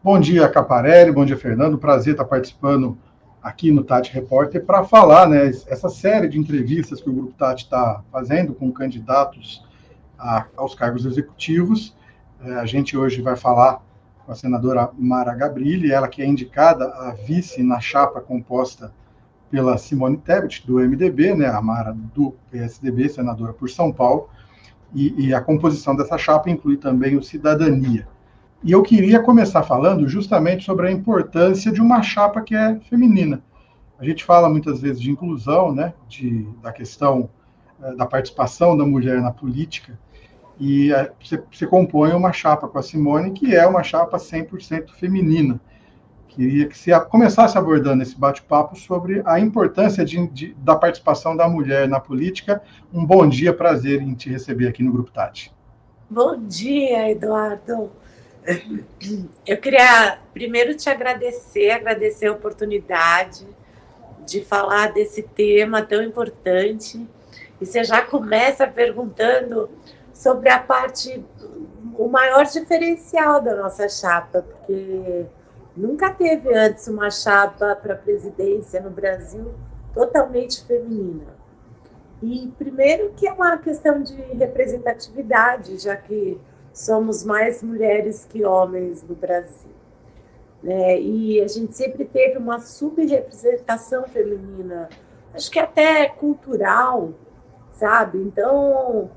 Bom dia, Caparelli, bom dia, Fernando. Prazer estar participando aqui no Tati Repórter para falar, né, essa série de entrevistas que o Grupo Tati está fazendo com candidatos aos cargos executivos. A gente hoje vai falar com a senadora Mara Gabrilli, ela que é indicada a vice na chapa composta pela Simone Tebet, do MDB, né, a Mara do PSDB, senadora por São Paulo, e a composição dessa chapa inclui também o Cidadania. E eu queria começar falando justamente sobre a importância de uma chapa que é feminina. A gente fala muitas vezes de inclusão, né, da questão da participação da mulher na política, e você compõe uma chapa com a Simone, que é uma chapa 100% feminina. Queria que você começasse abordando esse bate-papo sobre a importância da participação da mulher na política. Um bom dia, prazer em te receber aqui no Grupo Tati. Bom dia, Eduardo. Eu queria primeiro te agradecer a oportunidade de falar desse tema tão importante. E você já começa perguntando sobre o maior diferencial da nossa chapa, porque nunca teve antes uma chapa para a presidência no Brasil totalmente feminina. E primeiro que é uma questão de representatividade, já que somos mais mulheres que homens no Brasil. E a gente sempre teve uma subrepresentação feminina, acho que até cultural, sabe? Então,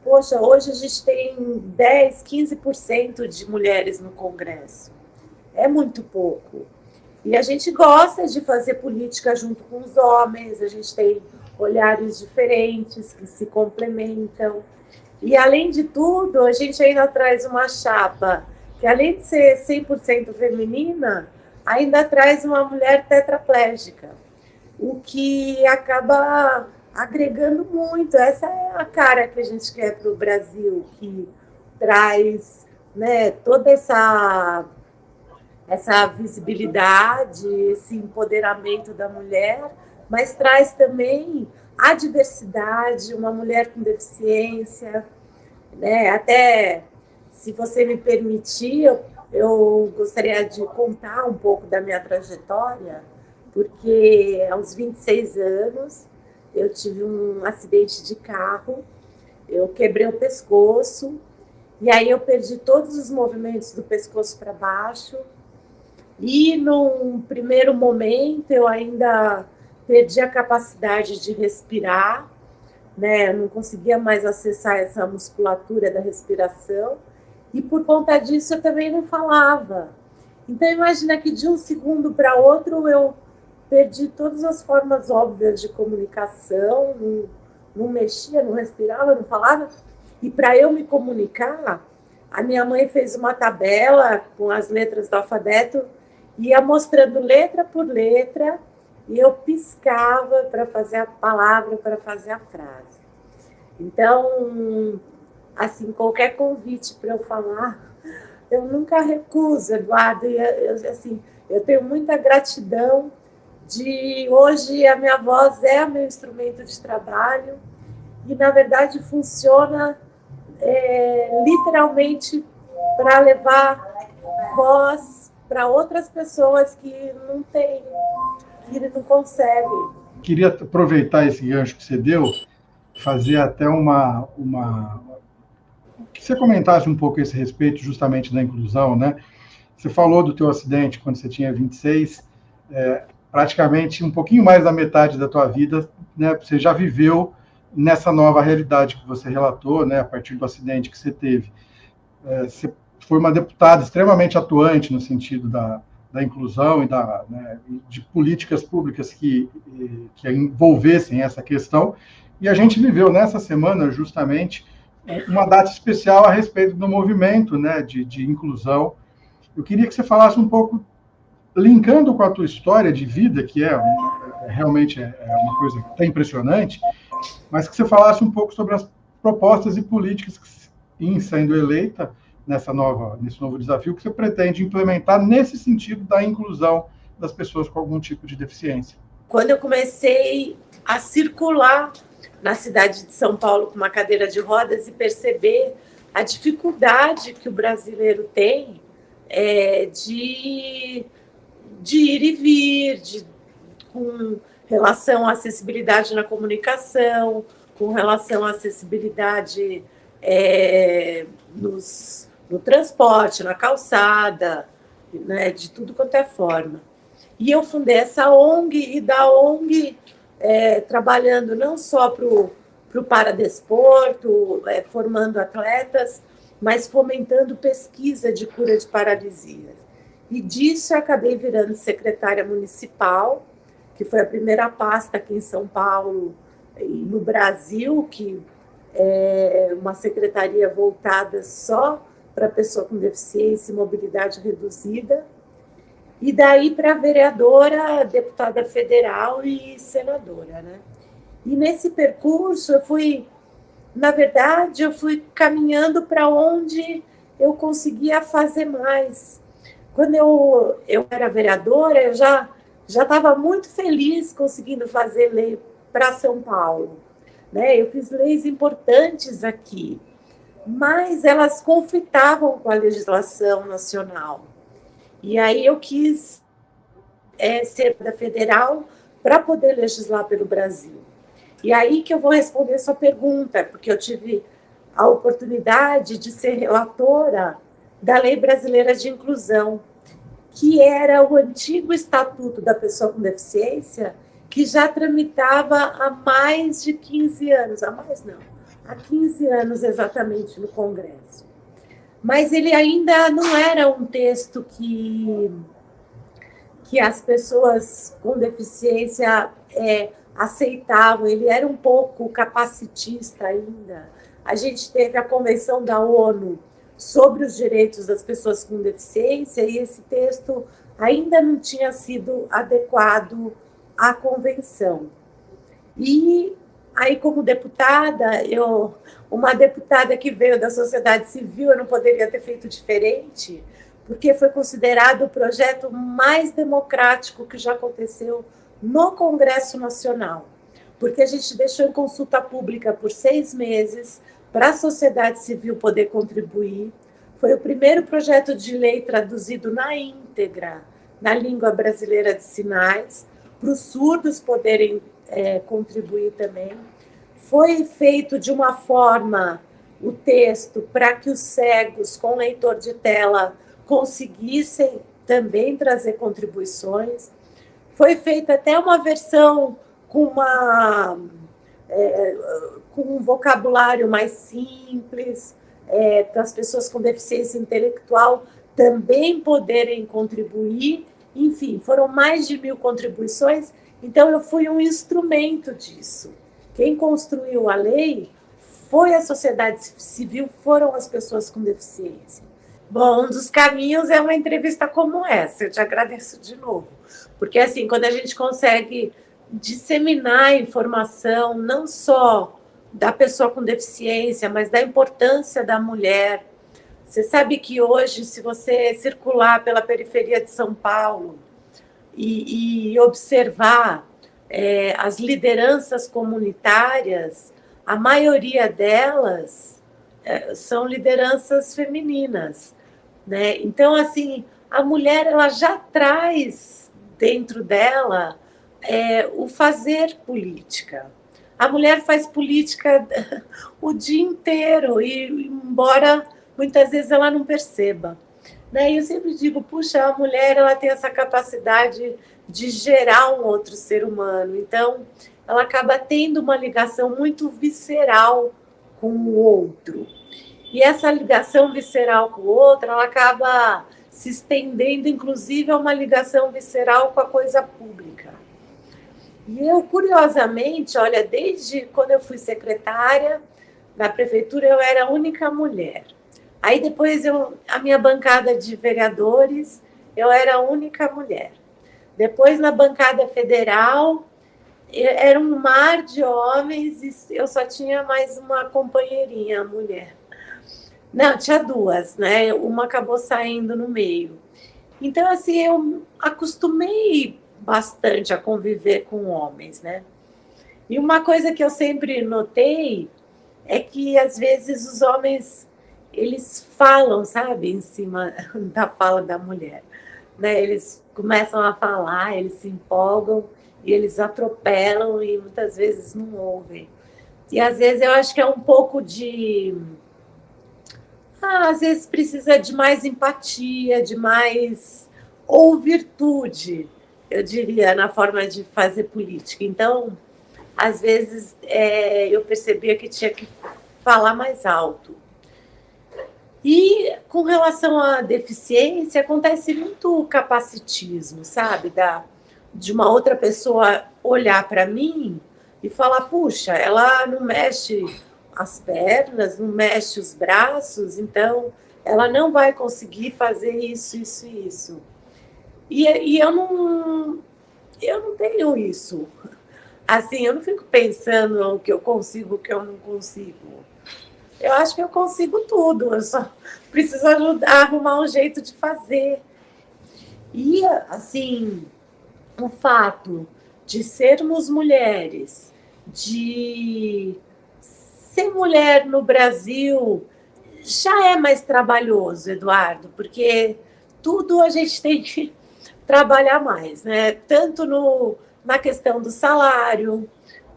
poxa, hoje a gente tem 10, 15% de mulheres no Congresso. É muito pouco. E a gente gosta de fazer política junto com os homens, a gente tem olhares diferentes que se complementam. E, além de tudo, a gente ainda traz uma chapa que, além de ser 100% feminina, ainda traz uma mulher tetraplégica, o que acaba agregando muito. Essa é a cara que a gente quer para o Brasil, que traz, né, toda essa visibilidade, esse empoderamento da mulher, mas traz também a diversidade, uma mulher com deficiência, né? Até, se você me permitir, eu gostaria de contar um pouco da minha trajetória, porque aos 26 anos eu tive um acidente de carro, eu quebrei o pescoço, e aí eu perdi todos os movimentos do pescoço para baixo, e num primeiro momento eu ainda perdi a capacidade de respirar, né? Eu não conseguia mais acessar essa musculatura da respiração, e por conta disso eu também não falava. Então imagina que de um segundo para outro eu perdi todas as formas óbvias de comunicação, não mexia, não respirava, não falava. E para eu me comunicar, a minha mãe fez uma tabela com as letras do alfabeto, ia mostrando letra por letra, e eu piscava para fazer a palavra, para fazer a frase. Então, assim, qualquer convite para eu falar, eu nunca recuso, Eduardo. Eu tenho muita gratidão de hoje a minha voz é o meu instrumento de trabalho e, na verdade, funciona literalmente para levar voz para outras pessoas que não têm, que não conseguem. Queria aproveitar esse gancho que você deu, fazer até que você comentasse um pouco esse respeito justamente da inclusão, né? Você falou do teu acidente quando você tinha 26, praticamente um pouquinho mais da metade da tua vida, né? Você já viveu nessa nova realidade que você relatou, né? A partir do acidente que você teve. Você foi uma deputada extremamente atuante no sentido da inclusão e de políticas públicas que envolvessem essa questão. E a gente viveu nessa semana, justamente, uma data especial a respeito do movimento, né, de inclusão. Eu queria que você falasse um pouco, linkando com a tua história de vida, que realmente uma coisa até impressionante, mas que você falasse um pouco sobre as propostas e políticas que, em sendo eleita, nesse novo desafio, que você pretende implementar nesse sentido da inclusão das pessoas com algum tipo de deficiência. Quando eu comecei a circular na cidade de São Paulo com uma cadeira de rodas e perceber a dificuldade que o brasileiro tem, de ir e vir, com relação à acessibilidade na comunicação, com relação à acessibilidade no transporte, na calçada, né, de tudo quanto é forma. E eu fundei essa ONG, e da ONG, trabalhando não só para o paradesporto, formando atletas, mas fomentando pesquisa de cura de paralisias. E disso eu acabei virando secretária municipal, que foi a primeira pasta aqui em São Paulo e no Brasil, que é uma secretaria voltada só para pessoa com deficiência e mobilidade reduzida. E daí para vereadora, deputada federal e senadora, né? E nesse percurso eu fui caminhando para onde eu conseguia fazer mais. Quando eu era vereadora, eu já estava muito feliz conseguindo fazer lei para São Paulo, né? Eu fiz leis importantes aqui, mas elas conflitavam com a legislação nacional. E aí eu quis ser da federal para poder legislar pelo Brasil. E aí que eu vou responder a sua pergunta, porque eu tive a oportunidade de ser relatora da Lei Brasileira de Inclusão, que era o antigo Estatuto da Pessoa com Deficiência, que já tramitava há mais de 15 anos, há 15 anos exatamente no Congresso. Mas ele ainda não era um texto que as pessoas com deficiência aceitavam, ele era um pouco capacitista ainda. A gente teve a Convenção da ONU sobre os direitos das pessoas com deficiência, e esse texto ainda não tinha sido adequado à convenção. E aí, como deputada, uma deputada que veio da sociedade civil, eu não poderia ter feito diferente, porque foi considerado o projeto mais democrático que já aconteceu no Congresso Nacional, porque a gente deixou em consulta pública por 6 meses para a sociedade civil poder contribuir. Foi o primeiro projeto de lei traduzido na íntegra na língua brasileira de sinais, para os surdos poderem contribuir também. Foi feito de uma forma, o texto, para que os cegos com leitor de tela conseguissem também trazer contribuições. Foi feita até uma versão com um vocabulário mais simples, para as pessoas com deficiência intelectual também poderem contribuir. Enfim, foram mais de 1.000 contribuições, então eu fui um instrumento disso. Quem construiu a lei foi a sociedade civil, foram as pessoas com deficiência. Bom, um dos caminhos é uma entrevista como essa, eu te agradeço de novo, porque assim, quando a gente consegue disseminar informação, não só da pessoa com deficiência, mas da importância da mulher. Você sabe que hoje, se você circular pela periferia de São Paulo e observar as lideranças comunitárias, a maioria delas são lideranças femininas, né? Então, assim, a mulher ela já traz dentro dela o fazer política. A mulher faz política o dia inteiro, e embora muitas vezes ela não perceba, né? E eu sempre digo, puxa, a mulher ela tem essa capacidade de gerar um outro ser humano, então ela acaba tendo uma ligação muito visceral com o outro. E essa ligação visceral com o outro, ela acaba se estendendo, inclusive, a uma ligação visceral com a coisa pública. E eu, curiosamente, olha, desde quando eu fui secretária na prefeitura, eu era a única mulher. Aí depois, a minha bancada de vereadores, eu era a única mulher. Depois, na bancada federal, era um mar de homens e eu só tinha mais uma companheirinha, mulher. Não, tinha 2, né? Uma acabou saindo no meio. Então, assim, eu acostumei bastante a conviver com homens, né? E uma coisa que eu sempre notei é que, às vezes, os homens, eles falam, sabe, em cima da fala da mulher, né? Eles começam a falar, eles se empolgam e eles atropelam e muitas vezes não ouvem. E às vezes eu acho que é um pouco de... às vezes precisa de mais empatia, de mais... ou virtude, eu diria, na forma de fazer política. Então, às vezes, eu percebia que tinha que falar mais alto. E com relação à deficiência, acontece muito capacitismo, sabe? De uma outra pessoa olhar para mim e falar, puxa, ela não mexe as pernas, não mexe os braços, então ela não vai conseguir fazer isso, isso e isso. E eu não tenho isso. Assim, eu não fico pensando o que eu consigo, o que eu não consigo. Eu acho que eu consigo tudo, eu só preciso arrumar um jeito de fazer. E, assim, o fato de sermos mulheres, de ser mulher no Brasil, já é mais trabalhoso, Eduardo, porque tudo a gente tem que trabalhar mais, né? Tanto na questão do salário,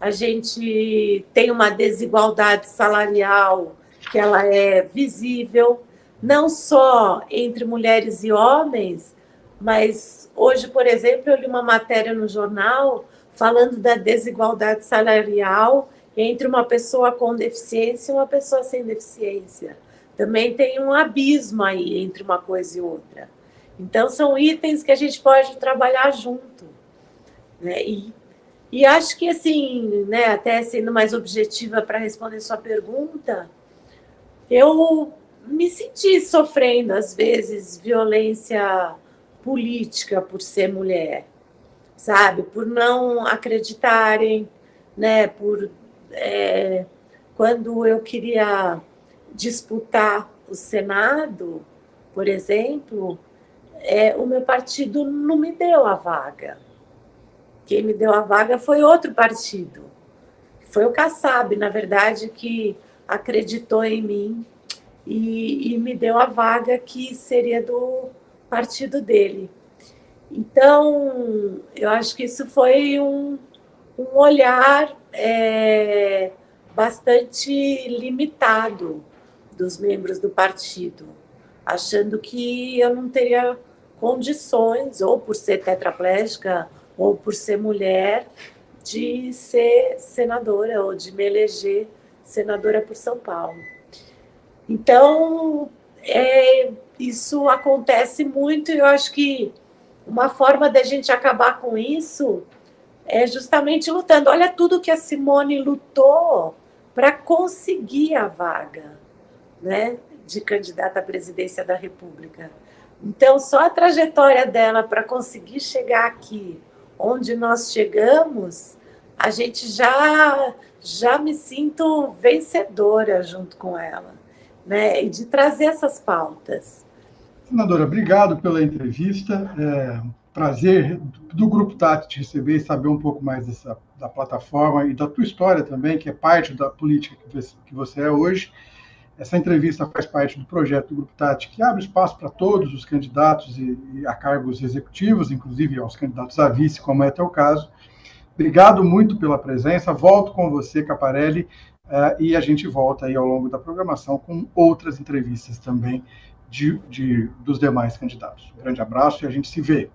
a gente tem uma desigualdade salarial que ela é visível, não só entre mulheres e homens, mas hoje, por exemplo, eu li uma matéria no jornal falando da desigualdade salarial entre uma pessoa com deficiência e uma pessoa sem deficiência. Também tem um abismo aí entre uma coisa e outra. Então, são itens que a gente pode trabalhar junto, né? E acho que, assim, né, até sendo mais objetiva para responder sua pergunta, eu me senti sofrendo, às vezes, violência política por ser mulher, sabe? Por não acreditarem, né? Quando eu queria disputar o Senado, por exemplo, o meu partido não me deu a vaga. Quem me deu a vaga foi outro partido. Foi o Kassab, na verdade, que acreditou em mim e me deu a vaga que seria do partido dele. Então, eu acho que isso foi um olhar bastante limitado dos membros do partido, achando que eu não teria condições, ou por ser tetraplégica, ou por ser mulher, de ser senadora, ou de me eleger senadora por São Paulo. Então, isso acontece muito, e eu acho que uma forma da gente acabar com isso é justamente lutando. Olha tudo que a Simone lutou para conseguir a vaga, né, de candidata à presidência da República. Então, só a trajetória dela para conseguir chegar aqui, onde nós chegamos, a gente já me sinto vencedora junto com ela, né, e de trazer essas pautas. Senadora, obrigado pela entrevista. Prazer do Grupo Tati te receber e saber um pouco mais da plataforma e da tua história também, que é parte da política que você é hoje. Essa entrevista faz parte do projeto do Grupo Tati, que abre espaço para todos os candidatos e a cargos executivos, inclusive aos candidatos a vice, como é teu caso. Obrigado muito pela presença. Volto com você, Caparelli, e a gente volta aí ao longo da programação com outras entrevistas também dos demais candidatos. Um grande abraço e a gente se vê.